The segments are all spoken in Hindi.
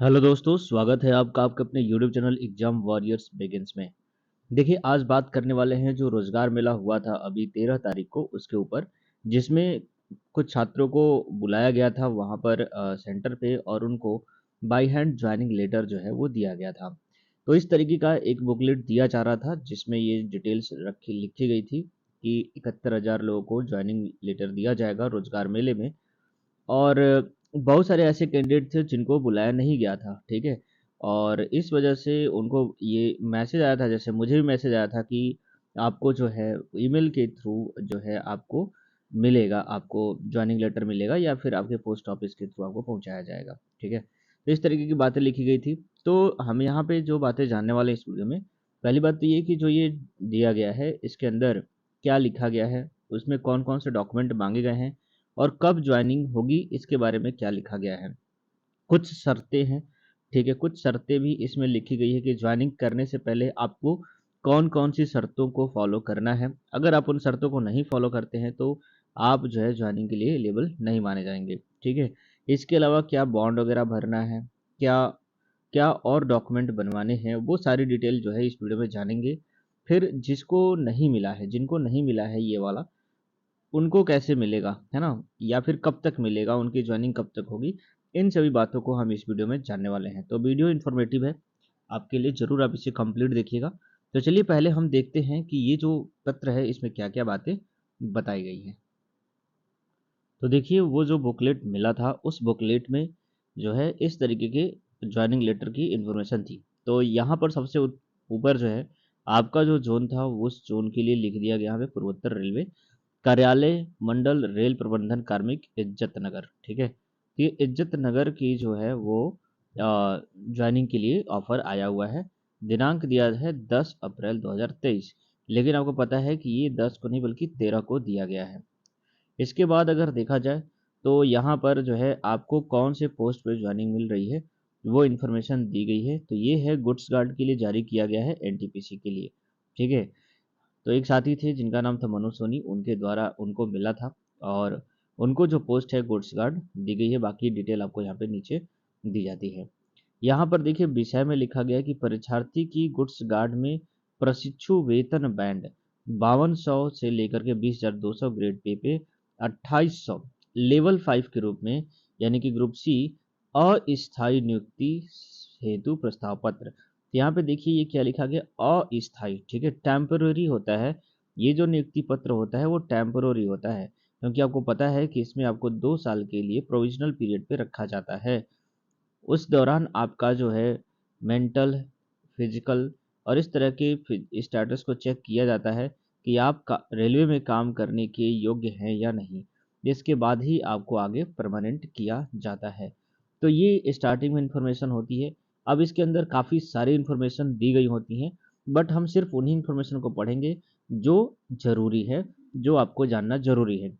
हेलो दोस्तों, स्वागत है आपका आपके अपने YouTube channel exam warriors begins में। देखिए, आज बात करने वाले हैं जो रोजगार मेला हुआ था अभी 13 तारीख को उसके ऊपर, जिसमें कुछ छात्रों को बुलाया गया था वहाँ पर सेंटर पे और उनको बाय हैंड ज्वाइनिंग लेटर जो है वो दिया गया था। तो इस तरीके का एक बुकलेट दिया जा रहा था जिसमें ये डिटेल्स रखी लिखी गई थी कि 71,000 लोगों को ज्वाइनिंग लेटर दिया जाएगा रोजगार मेले में। और बहुत सारे ऐसे कैंडिडेट थे जिनको बुलाया नहीं गया था, ठीक है? और इस वजह से उनको ये मैसेज आया था, जैसे मुझे भी मैसेज आया था कि आपको जो है ईमेल के थ्रू जो है आपको मिलेगा, आपको जॉइनिंग लेटर मिलेगा या फिर आपके पोस्ट ऑफिस के थ्रू आपको पहुँचाया जाएगा, ठीक है? तो इस तरीके की बातें लिखी गई थी। तो हम यहाँ पे जो बातें जानने वाले हैं इस वीडियो में, पहली बात तो ये कि जो ये दिया गया है, इसके अंदर क्या लिखा गया है, उसमें कौन-कौन से डॉक्यूमेंट माँगे गए हैं और कब ज्वाइनिंग होगी इसके बारे में क्या लिखा गया है। कुछ शर्तें हैं, ठीक है? कुछ शर्तें भी इसमें लिखी गई है कि ज्वाइनिंग करने से पहले आपको कौन-कौन सी शर्तों को फॉलो करना है। अगर आप उन शर्तों को नहीं फॉलो करते हैं तो आप जो है ज्वाइनिंग के लिए एलिजिबल नहीं माने जाएँगे, ठीक है? इसके अलावा क्या बॉन्ड वगैरह भरना है, क्या क्या और डॉक्यूमेंट बनवाने हैं, वो सारी डिटेल जो है इस वीडियो में जानेंगे। फिर जिसको नहीं मिला है, जिनको नहीं मिला है ये वाला, उनको कैसे मिलेगा, है ना? या फिर कब तक मिलेगा, उनकी जॉइनिंग कब तक होगी, इन सभी बातों को हम इस वीडियो में जानने वाले हैं। तो वीडियो इन्फॉर्मेटिव है, आपके लिए ज़रूर आप इसे कंप्लीट देखिएगा। तो चलिए पहले हम देखते हैं कि ये जो पत्र है इसमें क्या-क्या बातें बताई गई हैं। तो देखिए, वो जो बुकलेट मिला था उस बुकलेट में जो है इस तरीके के जॉइनिंग लेटर की इन्फॉर्मेशन थी। तो यहाँ पर सबसे ऊपर जो है आपका जो ज़ोन था उस ज़ोन के लिए लिख दिया गया यहाँ पे पूर्वोत्तर रेलवे कार्यालय मंडल रेल प्रबंधन कार्मिक इज्जत नगर, ठीक है? तो ये इज्जत नगर की जो है वो ज्वाइनिंग के लिए ऑफर आया हुआ है। दिनांक दिया है 10 अप्रैल 2023, लेकिन आपको पता है कि ये 10 को नहीं बल्कि 13 को दिया गया है। इसके बाद अगर देखा जाए तो यहाँ पर जो है आपको कौन से पोस्ट पे ज्वाइनिंग मिल रही है वो इन्फॉर्मेशन दी गई है। तो ये है गुड्स गार्ड के लिए जारी किया गया है एनटीपीसी के लिए, ठीक है? तो एक साथी थे जिनका नाम था मनोज सोनी, उनके द्वारा उनको मिला था और उनको जो पोस्ट है गुड्स गार्ड दी गई है। बाकी डिटेल आपको यहाँ पे नीचे दी जाती है। यहाँ पर देखिए विषय में लिखा गया है कि परीक्षार्थी की गुड्स गार्ड में प्रशिक्षु वेतन बैंड 5200 से लेकर के 20,200 ग्रेड पे पे 2800 लेवल 5 के रूप में, यानी कि ग्रुप सी अस्थायी नियुक्ति हेतु प्रस्ताव पत्र। तो यहाँ पे देखिए ये क्या लिखा गया, अस्थायी, ठीक है? टेम्पररी होता है। ये जो नियुक्ति पत्र होता है वो टेम्पररी होता है, क्योंकि आपको पता है कि इसमें आपको 2 साल के लिए प्रोविजनल पीरियड पे रखा जाता है। उस दौरान आपका जो है मेंटल, फिजिकल और इस तरह के स्टेटस को चेक किया जाता है कि आप रेलवे में काम करने के योग्य हैं या नहीं। इसके बाद ही आपको आगे परमानेंट किया जाता है। तो ये स्टार्टिंग में इंफॉर्मेशन होती है। अब इसके अंदर काफ़ी सारी इंफॉर्मेशन दी गई होती हैं, बट हम सिर्फ उन्हीं इंफॉर्मेशन को पढ़ेंगे जो ज़रूरी है, जो आपको जानना ज़रूरी है।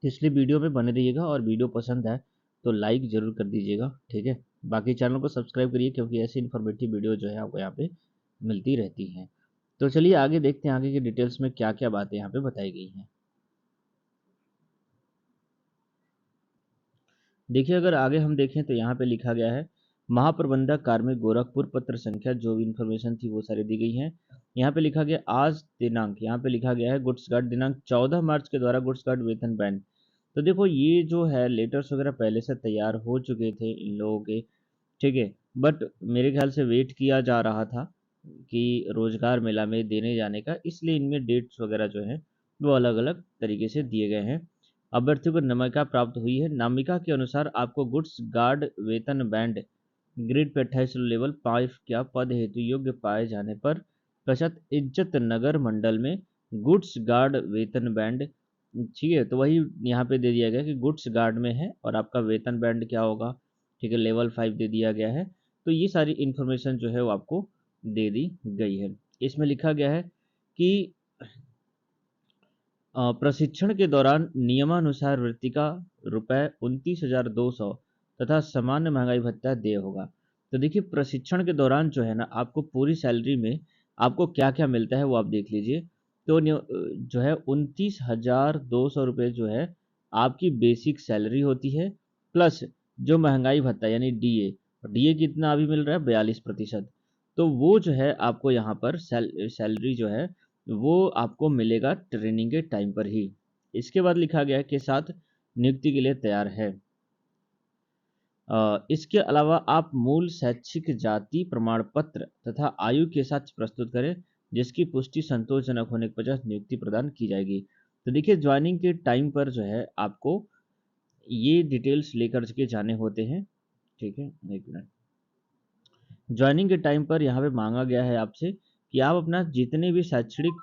इसलिए वीडियो में बने रहिएगा और वीडियो पसंद आए तो लाइक ज़रूर कर दीजिएगा, ठीक है? बाकी चैनल को सब्सक्राइब करिए क्योंकि ऐसी इन्फॉर्मेटिव वीडियो जो है आपको यहाँ पे मिलती रहती हैं। तो चलिए आगे देखते हैं आगे की डिटेल्स में क्या-क्या बातें यहाँ पे बताई गई हैं। देखिए, अगर आगे हम देखें तो यहाँ पे लिखा गया है महाप्रबंधक कार्मिक गोरखपुर पत्र संख्या, जो भी इन्फॉर्मेशन थी वो सारी दी गई हैं। यहाँ पे लिखा गया आज दिनांक, यहाँ पे लिखा गया है गुड्स गार्ड दिनांक 14 मार्च के द्वारा गुड्स गार्ड वेतन बैंड। तो देखो ये जो है लेटर्स वगैरह पहले से तैयार हो चुके थे इन लोगों के, ठीक है? बट मेरे ख्याल से वेट किया जा रहा था कि रोजगार मेला में देने जाने का, इसलिए इनमें डेट्स वगैरह जो हैं वो अलग-अलग तरीके से दिए गए हैं। अभ्यर्थियों को नामिका प्राप्त हुई है। नामिका के अनुसार आपको गुड्स गार्ड वेतन बैंड ग्रेड पे 28 लेवल 5 का पद हेतु योग्य पाए जाने पर पश्चात इज्जत नगर मंडल में गुड्स गार्ड वेतन बैंड, ठीक है? तो वही यहाँ पे दे दिया गया कि गुड्स गार्ड में है और आपका वेतन बैंड क्या होगा, ठीक है? लेवल 5 दे दिया गया है। तो ये सारी इन्फॉर्मेशन जो है वो आपको दे दी गई है। इसमें लिखा गया है कि प्रशिक्षण के दौरान नियमानुसार वृत्तिका रुपए 29,200 तथा सामान्य महंगाई भत्ता देय होगा। तो देखिए प्रशिक्षण के दौरान जो है ना आपको पूरी सैलरी में आपको क्या-क्या मिलता है वो आप देख लीजिए। तो जो है 29,200 रुपये जो है आपकी बेसिक सैलरी होती है, प्लस जो महंगाई भत्ता यानी डीए डीए कितना अभी मिल रहा है 42%। तो वो जो है आपको यहाँ पर सैलरी जो है वो आपको मिलेगा ट्रेनिंग के टाइम पर ही। इसके बाद लिखा गया है के साथ नियुक्ति के लिए तैयार है। इसके अलावा आप मूल शैक्षिक जाति प्रमाण पत्र तथा आयु के साथ प्रस्तुत करें, जिसकी पुष्टि संतोषजनक होने के पश्चात नियुक्ति प्रदान की जाएगी। तो देखिए ज्वाइनिंग के टाइम पर जो है आपको ये डिटेल्स लेकर के जाने होते हैं। ठीक है, एक मिनट। ज्वाइनिंग के टाइम पर यहाँ पे मांगा गया है आपसे कि आप अपना जितने भी शैक्षणिक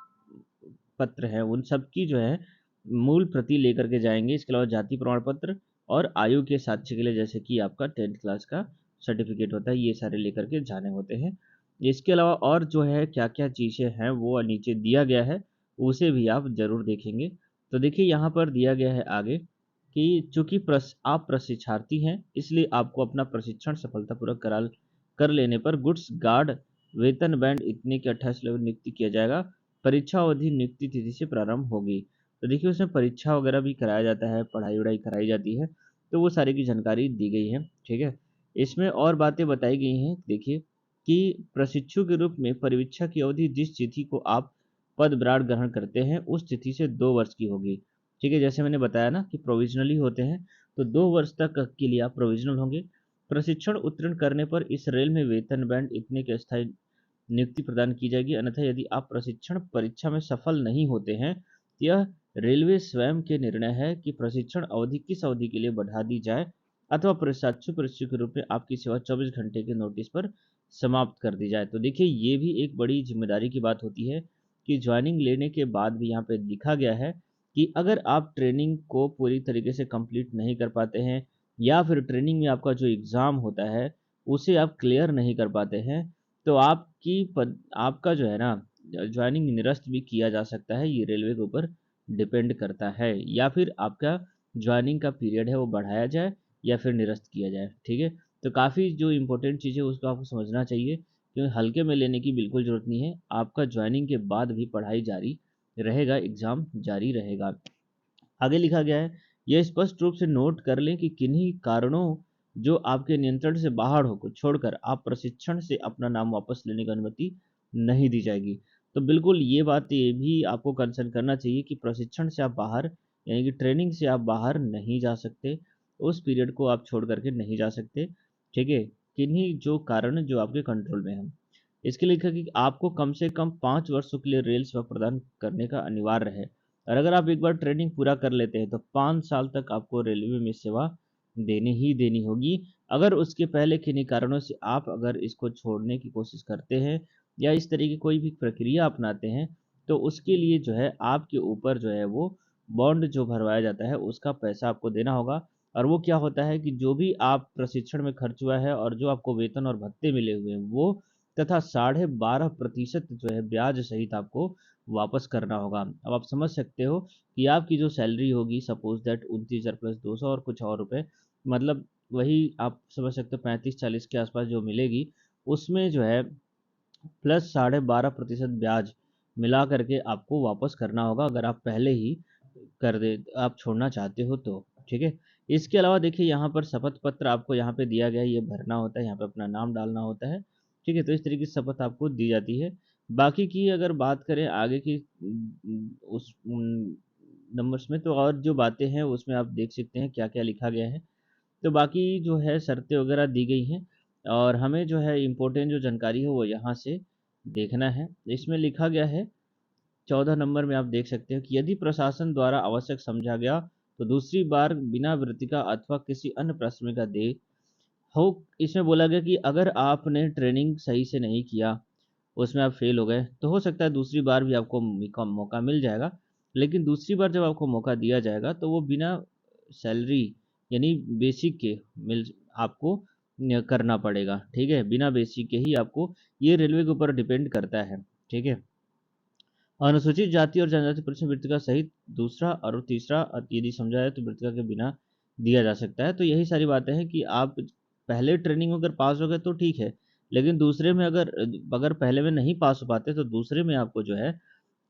पत्र हैं उन सब की जो है मूल प्रति लेकर के जाएंगे। इसके अलावा जाति प्रमाण पत्र और आयु के साक्ष्य के लिए जैसे कि आपका 10th क्लास का सर्टिफिकेट होता है, ये सारे लेकर के जाने होते हैं। इसके अलावा और जो है क्या क्या चीज़ें हैं वो नीचे दिया गया है, उसे भी आप जरूर देखेंगे। तो देखिए यहाँ पर दिया गया है आगे कि चूंकि आप प्रशिक्षार्थी हैं इसलिए आपको अपना प्रशिक्षण सफलतापूर्वक कर लेने पर गुड्स गार्ड वेतन बैंड इतने के 28 लेवल नियुक्ति किया जाएगा। परीक्षा अवधि नियुक्ति तिथि से प्रारंभ होगी। तो देखिए उसमें परीक्षा वगैरह भी कराया जाता है, पढ़ाई वढ़ाई कराई जाती है, तो वो सारी की जानकारी दी गई है। ठीक है, इसमें और बातें बताई गई हैं। देखिए कि प्रशिक्षु के रूप में परीक्षा की अवधि जिस तिथि को आप पदभार ग्रहण करते हैं उस तिथि से 2 वर्ष की होगी। ठीक है, जैसे मैंने बताया ना कि प्रोविजनली होते हैं, तो 2 वर्ष तक के लिए आप प्रोविजनल होंगे। प्रशिक्षण उत्तीर्ण करने पर इस रेल में वेतन बैंड इतने के अस्थायी नियुक्ति प्रदान की जाएगी, अन्यथा यदि आप प्रशिक्षण परीक्षा में सफल नहीं होते हैं तो यह रेलवे स्वयं के निर्णय है कि प्रशिक्षण अवधि किस अवधि के लिए बढ़ा दी जाए अथवा प्रशिक्षु के रूप में आपकी सेवा 24 घंटे के नोटिस पर समाप्त कर दी जाए। तो देखिए ये भी एक बड़ी जिम्मेदारी की बात होती है कि ज्वाइनिंग लेने के बाद भी यहाँ पे लिखा गया है कि अगर आप ट्रेनिंग को पूरी तरीके से कंप्लीट नहीं कर पाते हैं या फिर ट्रेनिंग में आपका जो एग्ज़ाम होता है उसे आप क्लियर नहीं कर पाते हैं, तो आपका जो है ना ज्वाइनिंग निरस्त भी किया जा सकता है। ये रेलवे के ऊपर डिपेंड करता है, या फिर आपका ज्वाइनिंग का पीरियड है वो बढ़ाया जाए या फिर निरस्त किया जाए। ठीक है, तो काफ़ी जो इम्पोर्टेंट चीज़ है उसको आपको समझना चाहिए, क्योंकि हल्के में लेने की बिल्कुल ज़रूरत नहीं है। आपका ज्वाइनिंग के बाद भी पढ़ाई जारी रहेगा, एग्ज़ाम जारी रहेगा। आगे लिखा गया है, यह स्पष्ट रूप से नोट कर लें कि किन्हीं कारणों जो आपके नियंत्रण से बाहर हो को छोड़कर आप प्रशिक्षण से अपना नाम वापस लेने की अनुमति नहीं दी जाएगी। तो बिल्कुल ये बात ये भी आपको कंसर्न करना चाहिए कि प्रशिक्षण से आप बाहर यानी कि ट्रेनिंग से आप बाहर नहीं जा सकते, उस पीरियड को आप छोड़ करके नहीं जा सकते। ठीक है, किन्हीं जो कारण जो आपके कंट्रोल में है। इसके लिए लिखा कि आपको कम से कम 5 वर्षों के लिए रेल सेवा प्रदान करने का अनिवार्य है, और अगर आप एक बार ट्रेनिंग पूरा कर लेते हैं तो 5 साल तक आपको रेलवे में सेवा देनी ही देनी होगी। अगर उसके पहले किन्हीं कारणों से आप अगर इसको छोड़ने की कोशिश करते हैं या इस तरह की कोई भी प्रक्रिया अपनाते हैं, तो उसके लिए जो है आपके ऊपर जो है वो बॉन्ड जो भरवाया जाता है उसका पैसा आपको देना होगा। और वो क्या होता है कि जो भी आप प्रशिक्षण में खर्च हुआ है और जो आपको वेतन और भत्ते मिले हुए हैं वो तथा 12.5% जो है ब्याज सहित आपको वापस करना होगा। अब आप समझ सकते हो कि आपकी जो सैलरी होगी सपोज दैट 29,000 प्लस 200 और कुछ और रुपए, मतलब वही आप समझ सकते हो 35-40 के आसपास जो मिलेगी, उसमें जो है प्लस 12.5% ब्याज मिला करके आपको वापस करना होगा अगर आप पहले ही कर दे आप छोड़ना चाहते हो तो। ठीक है, इसके अलावा देखिए यहाँ पर शपथ पत्र आपको यहाँ पे दिया गया है, ये भरना होता है, यहाँ पे अपना नाम डालना होता है। ठीक है, तो इस तरीके से शपथ आपको दी जाती है। बाकी की अगर बात करें आगे की उस नंबर्स में, तो और जो बातें हैं उसमें आप देख सकते हैं क्या क्या लिखा गया है। तो बाकी जो है शर्तें वगैरह दी गई हैं और हमें जो है इम्पोर्टेंट जो जानकारी है वो यहाँ से देखना है। इसमें लिखा गया है 14 नंबर में आप देख सकते हो कि यदि प्रशासन द्वारा आवश्यक समझा गया तो दूसरी बार बिना वृत्तिका अथवा किसी अन्य प्रश्न का दे हो। इसमें बोला गया कि अगर आपने ट्रेनिंग सही से नहीं किया, उसमें आप फेल हो गए, तो हो सकता है दूसरी बार भी आपको मौका मिल जाएगा। लेकिन दूसरी बार जब आपको मौका दिया जाएगा तो वो बिना सैलरी यानी बेसिक के मिल आपको करना पड़ेगा। ठीक है, बिना बेसिक के ही आपको, ये रेलवे के ऊपर डिपेंड करता है। ठीक है, अनुसूचित जाति और जनजाति परिषद वृत्तिका सहित दूसरा और तीसरा यदि समझा जाए तो वृत्तिका के बिना दिया जा सकता है। तो यही सारी बातें हैं कि आप पहले ट्रेनिंग में अगर पास हो गए तो ठीक है, लेकिन दूसरे में अगर अगर पहले में नहीं पास हो पाते तो दूसरे में आपको जो है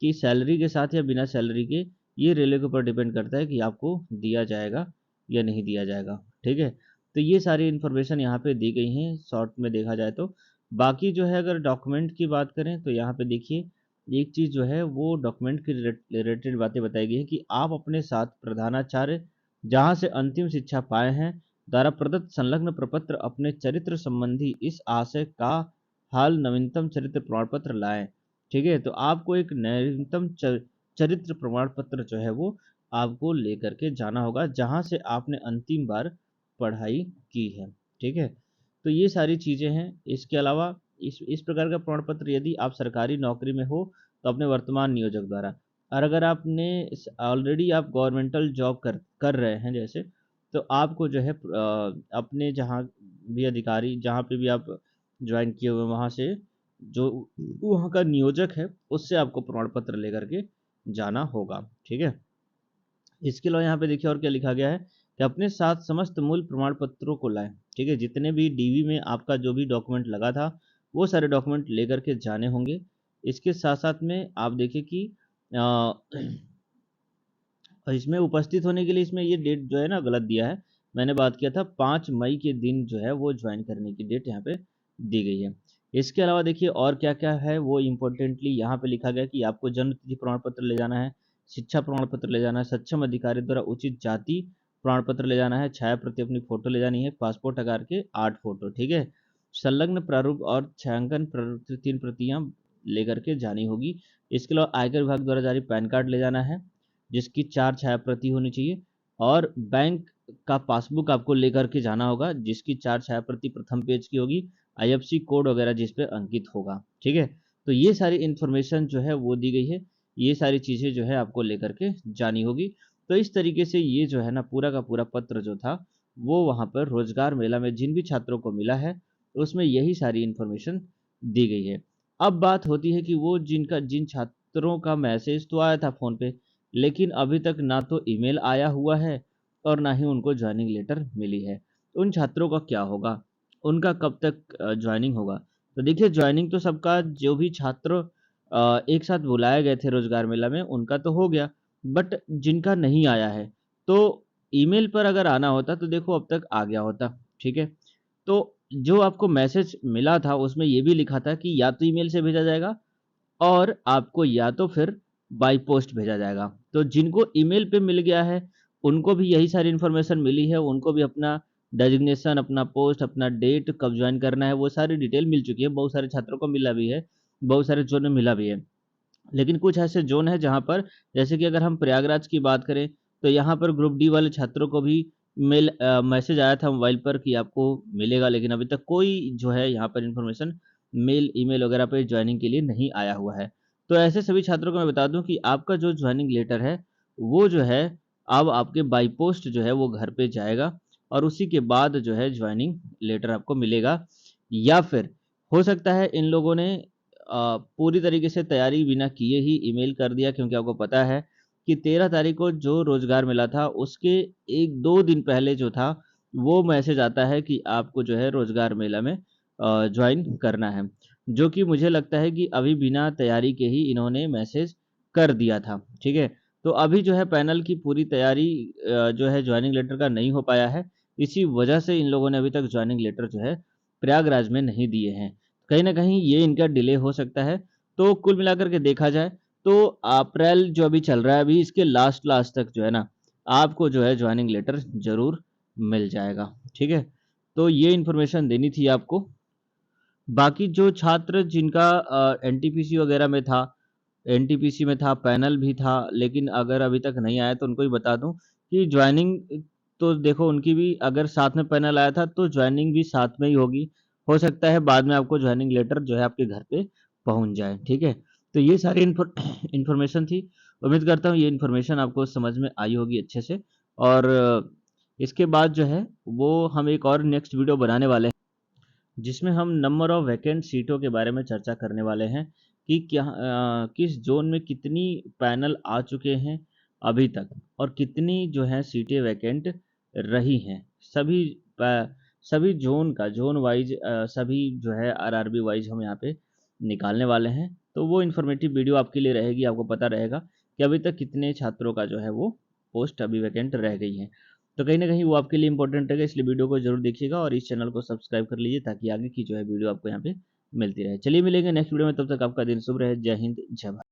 कि सैलरी के साथ या बिना सैलरी के, ये रेलवे के ऊपर डिपेंड करता है कि आपको दिया जाएगा या नहीं दिया जाएगा। ठीक है, तो ये सारी इन्फॉर्मेशन यहाँ पे दी गई हैं शॉर्ट में देखा जाए तो। बाकी जो है अगर डॉक्यूमेंट की बात करें तो यहाँ पे देखिए एक चीज़ जो है वो डॉक्यूमेंट के रिलेटेड बातें बताई गई है कि आप अपने साथ प्रधानाचार्य जहाँ से अंतिम शिक्षा पाए हैं द्वारा प्रदत्त संलग्न प्रपत्र अपने चरित्र संबंधी इस आशय का हाल नवीनतम चरित्र प्रमाण पत्र लाएं। ठीक है, तो आपको एक नवीनतम चरित्र प्रमाण पत्र जो है वो आपको लेकर के जाना होगा जहाँ से आपने अंतिम बार पढ़ाई की है। ठीक है, तो ये सारी चीज़ें हैं। इसके अलावा इस प्रकार का प्रमाण पत्र यदि आप सरकारी नौकरी में हो तो अपने वर्तमान नियोजक द्वारा, और अगर आपने ऑलरेडी आप गवर्नमेंटल जॉब कर रहे हैं जैसे, तो आपको जो है अपने जहाँ भी अधिकारी जहाँ पे भी आप ज्वाइन किए हुए वहाँ से जो वहाँ का नियोजक है उससे आपको प्रमाण पत्र लेकर के जाना होगा। ठीक है, इसके अलावा यहाँ पे देखिए और क्या लिखा गया है कि अपने साथ समस्त मूल प्रमाण पत्रों को लाएं। ठीक है, जितने भी डीवी में आपका जो भी डॉक्यूमेंट लगा था वो सारे डॉक्यूमेंट लेकर के जाने होंगे। इसके साथ साथ में आप देखिए कि इसमें उपस्थित होने के लिए इसमें ये डेट जो है ना गलत दिया है। मैंने बात किया था 5 मई के दिन जो है वो ज्वाइन करने की डेट यहाँ पे दी गई है। इसके अलावा देखिए और क्या-क्या है वो इम्पोर्टेंटली यहाँ पे लिखा गया कि आपको जन्म तिथि प्रमाण पत्र ले जाना है, शिक्षा प्रमाण पत्र ले जाना है, सक्षम अधिकारी द्वारा उचित जाति प्रमाण पत्र ले जाना है, छाया प्रति अपनी फ़ोटो ले जानी है, पासपोर्ट आकार के 8 फ़ोटो, ठीक है? संलग्न प्रारूप और छायांकन प्रारूप की 3 प्रतियाँ लेकर के जानी होगी। इसके अलावा आयकर विभाग द्वारा जारी पैन कार्ड ले जाना है, जिसकी 4 छाया प्रति होनी चाहिए, और बैंक का पासबुक आपको लेकर के जाना होगा, जिसकी 4 छाया प्रति प्रथम पेज की होगी, आईएफएससी कोड वगैरह जिस पे अंकित होगा। ठीक है? तो ये सारी इन्फॉर्मेशन जो है वो दी गई है। ये सारी चीज़ें जो है आपको लेकर के जानी होगी। तो इस तरीके से ये जो है ना पूरा का पूरा पत्र जो था, वो वहाँ पर रोज़गार मेला में जिन भी छात्रों को मिला है, उसमें यही सारी इन्फॉर्मेशन दी गई है। अब बात होती है कि वो जिन छात्रों का मैसेज तो आया था फ़ोन पे, लेकिन अभी तक ना तो ईमेल आया हुआ है और ना ही उनको जॉइनिंग लेटर मिली है। उन छात्रों का क्या होगा? उनका कब तक जॉइनिंग होगा? तो देखिए जॉइनिंग तो सबका जो भी छात्र एक साथ बुलाए गए थे रोज़गार मेला में उनका तो हो गया, बट जिनका नहीं आया है, तो ईमेल पर अगर आना होता तो देखो अब तक आ गया होता, ठीक है? तो जो आपको मैसेज मिला था उसमें ये भी लिखा था कि या तो ईमेल से भेजा जाएगा और आपको या तो फिर बाय पोस्ट भेजा जाएगा। तो जिनको ईमेल पे मिल गया है, उनको भी यही सारी इन्फॉर्मेशन मिली है, उनको भी अपना डेज़िग्नेशन, अपना पोस्ट, अपना डेट, कब जॉइन करना है, वो सारी डिटेल मिल चुकी है। बहुत सारे छात्रों को मिला भी है, बहुत सारे ज़ोन में मिला भी है। लेकिन कुछ ऐसे ज़ोन हैं जहाँ पर, जैसे कि अगर हम प्रयागराज की बात करें, तो यहाँ पर ग्रुप डी वाले छात्रों को भी मैसेज आया था मोबाइल पर कि आपको मिलेगा, लेकिन अभी तक कोई जो है यहाँ पर इन्फॉर्मेशन मेल, ईमेल वगैरह पे जॉइनिंग के लिए नहीं आया हुआ है। तो ऐसे सभी छात्रों को मैं बता दूँ कि आपका जो जॉइनिंग लेटर है, वो जो है अब आपके बाय पोस्ट जो है वो घर पे जाएगा और उसी के बाद जो है जॉइनिंग लेटर आपको मिलेगा। या फिर हो सकता है इन लोगों ने पूरी तरीके से तैयारी बिना किए ही ईमेल कर दिया, क्योंकि आपको पता है कि 13 तारीख को जो रोज़गार मिला था उसके 1-2 दिन पहले जो था वो मैसेज आता है कि आपको जो है रोज़गार मेला में जॉइन करना है। जो कि मुझे लगता है कि अभी बिना तैयारी के ही इन्होंने मैसेज कर दिया था, ठीक है? तो अभी जो है पैनल की पूरी तैयारी जो है जॉइनिंग लेटर का नहीं हो पाया है। इसी वजह से इन लोगों ने अभी तक जॉइनिंग लेटर जो है प्रयागराज में नहीं दिए हैं। कहीं न कहीं ये इनका डिले हो सकता है। तो कुल मिलाकर के देखा जाए तो अप्रैल जो अभी चल रहा है, अभी इसके लास्ट तक जो है ना, आपको जो है जॉइनिंग लेटर ज़रूर मिल जाएगा, ठीक है? तो ये इन्फॉर्मेशन देनी थी आपको। बाकी जो छात्र जिनका एनटीपीसी वगैरह में था, एनटीपीसी में था, पैनल भी था, लेकिन अगर अभी तक नहीं आया तो उनको भी बता दूँ कि जॉइनिंग तो देखो उनकी भी अगर साथ में पैनल आया था तो जॉइनिंग भी साथ में ही होगी। हो सकता है बाद में आपको जॉइनिंग लेटर जो है आपके घर पे पहुँच जाए, ठीक है? तो ये सारी इन्फॉर्मेशन थी। उम्मीद करता हूँ ये इन्फॉर्मेशन आपको समझ में आई होगी अच्छे से, और इसके बाद जो है वो हम एक और नेक्स्ट वीडियो बनाने वाले हैं, जिसमें हम नंबर ऑफ वैकेंट सीटों के बारे में चर्चा करने वाले हैं कि किस ज़ोन में कितनी पैनल आ चुके हैं अभी तक और कितनी जो है सीटें वैकेंट रही हैं। सभी ज़ोन का ज़ोन वाइज़ सभी जो है आरआरबी वाइज़ हम यहाँ पे निकालने वाले हैं। तो वो इन्फॉर्मेटिव वीडियो आपके लिए रहेगी, आपको पता रहेगा कि अभी तक कितने छात्रों का जो है वो पोस्ट अभी वैकेंट रह गई हैं। तो कहीं ना कहीं वो आपके लिए इंपॉर्टेंट रहेगा, इसलिए वीडियो को जरूर देखिएगा और इस चैनल को सब्सक्राइब कर लीजिए ताकि आगे की जो है वीडियो आपको यहाँ पे मिलती रहे। चलिए मिलेंगे नेक्स्ट वीडियो में, तब तक आपका दिन शुभ रहे। जय हिंद, जय भारत।